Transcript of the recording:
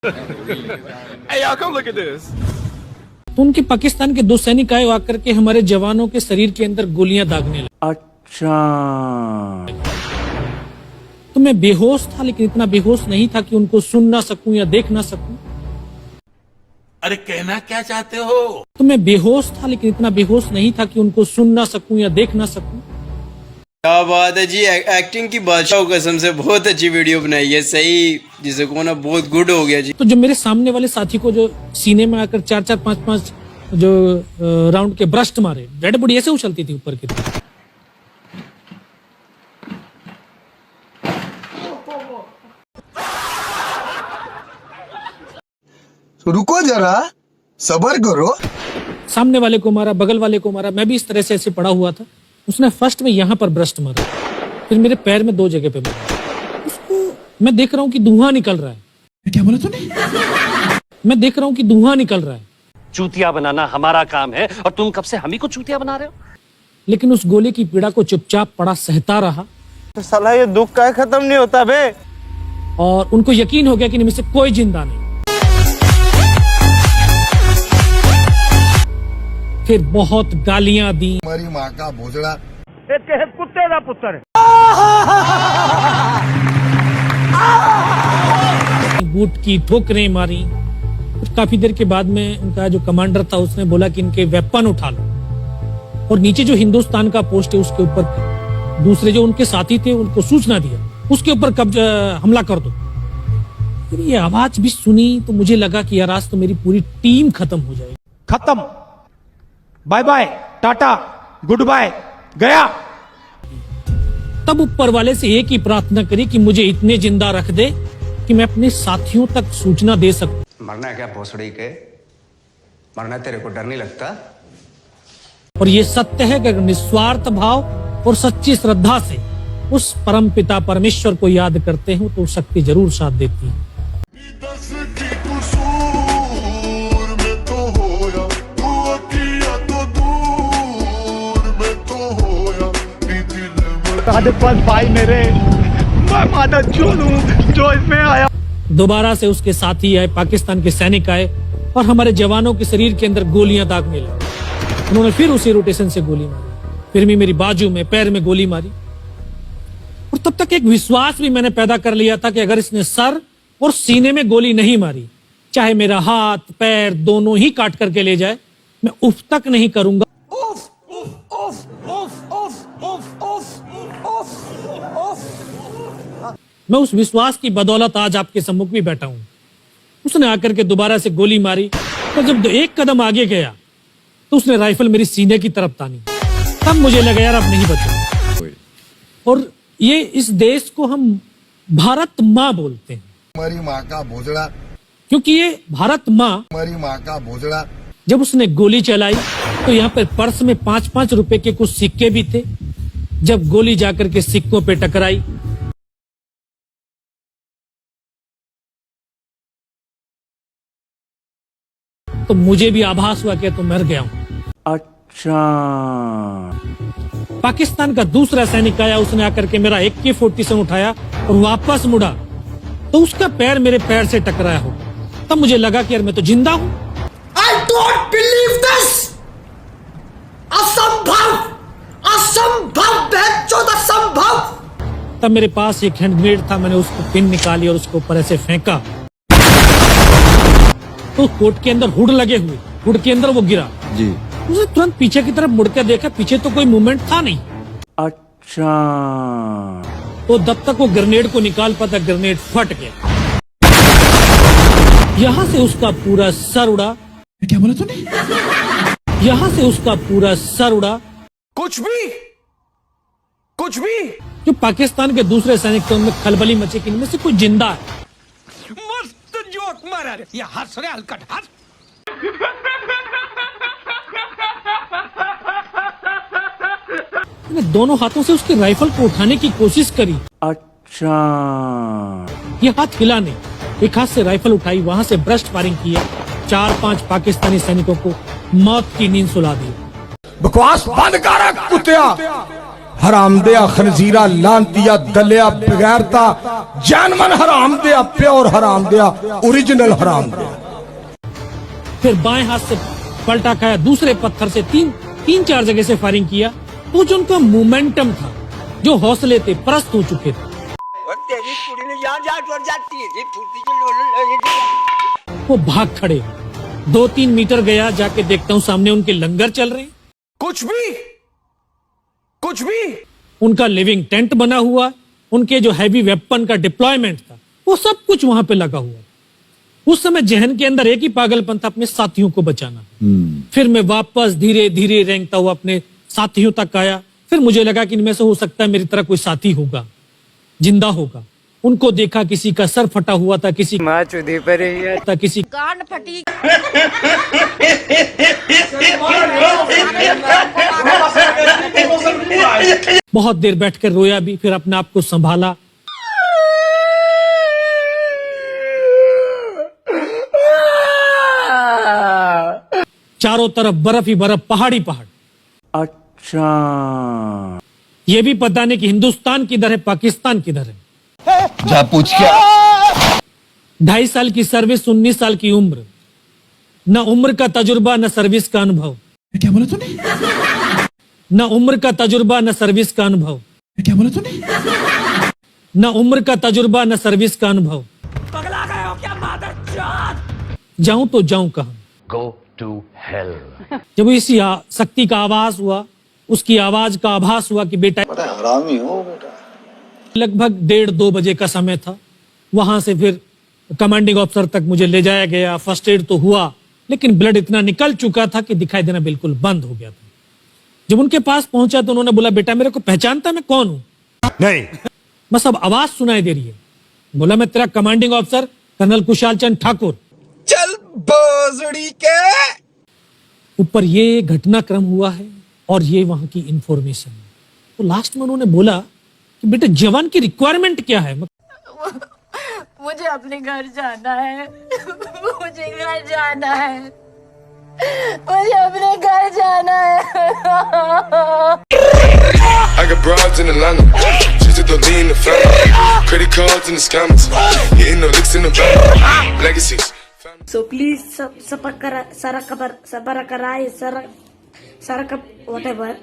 Hey, y'all, come look at this. तो उनके पाकिस्तान के 2 सैनिक आए आकर के हमारे जवानों के शरीर के अंदर गोलियां दागने लगे। अच्छा। तो मैं बेहोश था, लेकिन इतना बेहोश नहीं था कि उनको सुन ना सकूं या देख ना सकूं। अरे कहना क्या चाहते हो? तो मैं बेहोश था, लेकिन इतना बेहोश नहीं था कि उनको सुन ना सकूं या देख ना सकूं। क्या बात है जी, एक्टिंग की बादशाह कसम से बहुत अच्छी वीडियो बनाई है। सही जिसे को ना बहुत गुड हो गया जी। तो जब मेरे सामने वाले साथी को जो सीने में आकर 4-4, 5-5 जो राउंड के ब्रस्ट मारे, डेड बॉडी ऐसे उछलती थी ऊपर की तरफ। रुको जरा, सब्र करो। सामने वाले को मारा, बगल वाले को मारा, मैं भी इस तरह से ऐसे पड़ा हुआ था। उसने फर्स्ट में यहाँ पर ब्रस्ट मारा, फिर मेरे पैर में 2 जगह पे मारा। उसको मैं देख रहा हूँ कि धुआं निकल रहा है। क्या बोला तूने? मैं देख रहा हूँ कि धुआं निकल रहा है। चूतिया बनाना हमारा काम है और तुम कब से हम ही को चूतिया बना रहे हो? लेकिन उस गोले की पीड़ा को चुपचाप पड़ा सहता रहा। तो साला ये दुख का खत्म नहीं होता बे। और उनको यकीन हो गया कि इनमें से कोई जिंदा नहीं। फिर बहुत गालियां दी। हमारी माँ का भोजड़ा। कुत्ते का पुत्र बूट की ठोकरें मारी। फिर काफी देर के बाद में उनका जो कमांडर था उसने बोला कि इनके वेपन उठा लो, और नीचे जो हिंदुस्तान का पोस्ट है उसके ऊपर दूसरे जो उनके साथी थे उनको सूचना दिया, उसके ऊपर कब्जा हमला कर दो। फिर ये आवाज भी सुनी तो मुझे लगा कि यार आज तो मेरी पूरी टीम खत्म हो जाएगी। खत्म, bye bye, tata, goodbye, गया। तब ऊपर वाले से एक ही प्रार्थना करी कि मुझे इतने जिंदा रख दे कि मैं अपने साथियों तक सूचना दे सकूं। मरना है क्या भोसड़ी के? मरना तेरे को डर नहीं लगता? और ये सत्य है कि अगर निस्वार्थ भाव और सच्ची श्रद्धा से उस परम पिता परमेश्वर को याद करते हो तो शक्ति जरूर साथ देती है। भाई मेरे, मैं माता चोलूं जो इसमें आया। दोबारा से उसके साथी आए, पाकिस्तान के सैनिक आए और हमारे जवानों के शरीर के अंदर गोलियां दागने लगे। उन्होंने फिर उसी रोटेशन से गोली मारी, फिर भी मेरी बाजू में, पैर में गोली मारी। और तब तक एक विश्वास भी मैंने पैदा कर लिया था कि अगर इसने सर और सीने में गोली नहीं मारी, चाहे मेरा हाथ पैर दोनों ही काट करके ले जाए, मैं उफ तक नहीं करूंगा। मैं उस विश्वास की बदौलत आज आपके सम्मुख भी बैठा हूं। उसने आकर के दोबारा से गोली मारी, तो जब एक कदम आगे गया तो उसने राइफल मेरी सीने की तरफ तानी। तब मुझे लगा यार अब नहीं बचा। और ये इस देश को हम भारत माँ बोलते हैं। हमारी माँ का भोजड़ा। क्योंकि ये भारत माँ, हमारी माँ का भोजड़ा। जब उसने गोली चलाई तो यहाँ पे पर्स में 5-5 रुपए के कुछ सिक्के भी थे। जब गोली जाकर के सिक्कों पे टकराई तो मुझे भी आभास हुआ कि तो मर गया हूं। अच्छा। पाकिस्तान का दूसरा सैनिक आया, उसने आकर के मेरा AK-47 उठाया और वापस मुड़ा तो उसका पैर मेरे पैर से टकराया हो। तब मुझे लगा कि यार मैं तो जिंदा हूं। I don't believe this! असंभव, असंभव, असंभव। तब मेरे पास एक हैंड ग्रेनेड था, मैंने उसको पिन निकाली और उसको ऊपर ऐसे फेंका तो कोट के अंदर हुड लगे हुए, हुड के अंदर वो गिरा जी। उसने तुरंत पीछे की तरफ मुड़ के देखा, पीछे तो कोई मूवमेंट था नहीं। अच्छा। तो जब तक वो ग्रेनेड को निकाल पाता, ग्रेनेड फट गया। यहाँ से उसका पूरा सर उड़ा। क्या बोला तूने? यहाँ से उसका पूरा सर उड़ा। कुछ भी। जो पाकिस्तान के दूसरे सैनिक थे उनमें खलबली मची कि इनमें से कोई जिंदा है। मस्त जोक मारा रे, ये हंस रहे हलकट हंस। मैंने दोनों हाथों से उसके राइफल को उठाने की कोशिश करी। अच्छा। ये हाथ हिला नहीं, एक हाथ से राइफल उठाई, वहां से ब्रस्ट फायरिंग किया। 4-5 पाकिस्तानी सैनिकों को मौत की नींद सुला दी। बकवास बंद कर कुत्तिया। हरामदिया खनजीरा लांतिया दलिया बगैरता जानमन हरामदिया प्योर हरामदिया ओरिजिनल हरामदिया। फिर बाएं हाथ से पलटा खाया, दूसरे पत्थर से तीन चार जगह से फायरिंग किया। तो जो उनका मोमेंटम था, जो हौसले थे, परस्त हो चुके थे। वो भाग खड़े। 2-3 मीटर गया, जाके देखता हूं सामने उनके लंगर चल रहे हैं। कुछ भी उनका लिविंग टेंट बना हुआ, उनके जो हैवी वेपन का डिप्लॉयमेंट था, वो सब कुछ वहां पे लगा हुआ। उस समय जहन के अंदर एक ही पागलपन था, अपने साथियों को बचाना। फिर मैं वापस धीरे धीरे रेंगता हुआ अपने साथियों तक आया। फिर मुझे लगा कि इनमें से हो सकता है मेरी तरह कोई साथी होगा, जिंदा होगा। उनको देखा, किसी का सर फटा हुआ था, किसी किसी कान फटी। बहुत देर बैठकर रोया भी, फिर अपने आप को संभाला। चारों तरफ बर्फ ही बर्फ, पहाड़ी पहाड़। अच्छा, ये भी पता नहीं कि हिंदुस्तान किधर है, पाकिस्तान किधर है। जा पूछ क्या 2.5 साल की सर्विस, 19 साल की उम्र, न उम्र का तजुर्बा न सर्विस का अनुभव। क्या बोला तूने? न उम्र का तजुर्बा न सर्विस का अनुभव। क्या बोला तूने? न उम्र का तजुर्बा न सर्विस का अनुभव। पगला गए हो क्या मादरचोद? जाऊं तो जाऊं कहां? Go to hell. जब इसी शक्ति का आवाज हुआ, उसकी आवाज का आभास हुआ कि बेटा, हरामी हो बेटा। लगभग 1:30-2 बजे का समय था। वहां से फिर कमांडिंग ऑफिसर तक मुझे ले जाया गया। फर्स्ट एड तो हुआ, लेकिन ब्लड इतना निकल चुका था कि दिखाई देना बिल्कुल बंद हो गया था। जब उनके पास पहुंचा तो उन्होंने बोला, बेटा मेरे को पहचानता मैं कौन हूं? नहीं। बस अब आवाज सुनाई दे रही है। बोला, मैं तेरा commanding officer colonel Kushal Chand Thakur. चल बोजड़ी के ऊपर ये घटनाक्रम हुआ है और ये वहां की इंफॉर्मेशन। तो लास्ट में उन्होंने बोला कि बेटा जवान की रिक्वायरमेंट क्या है? मुझे अपने घर जाना है। मुझे घर जाना है। मुझे अपने घर जाना है। I got broads in Atlanta, just to lean in the family, credit cards and the scammers, hitting the licks in the van, legacies. So please whatever.